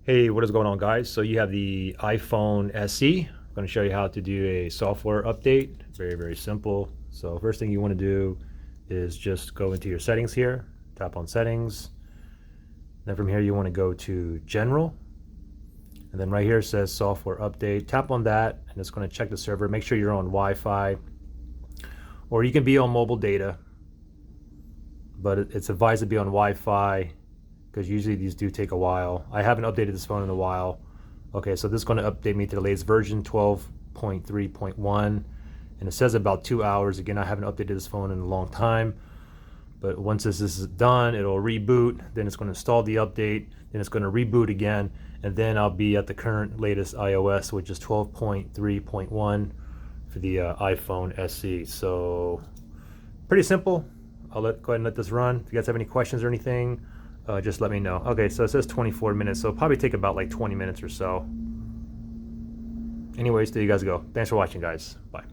Hey, what is going on, guys? So you have the iPhone SE. I'm going to show you how to do a software update. Very, very simple. So first thing you want to do is just go into your settings here, tap on settings. Then from here you want to go to general. And then right here it says software update. Tap on that and it's going to check the server. Make sure you're on Wi-Fi, or you can be on mobile data, but it's advised to be on Wi-Fi because usually these do take a while. I haven't updated this phone in a while. Okay, so this is going to update me to the latest version 12.3.1, and it says about 2 hours. Again, I haven't updated this phone in a long time, but once this is done, it'll reboot. Then it's going to install the update. Then it's going to reboot again, and then I'll be at the current latest iOS, which is 12.3.1 for the iPhone SE. So pretty simple. I'll go ahead and let this run. If you guys have any questions or anything, just let me know. Okay, so it says 24 minutes, so it'll probably take about like 20 minutes or so. Anyways, there you guys go. Thanks for watching, guys. Bye.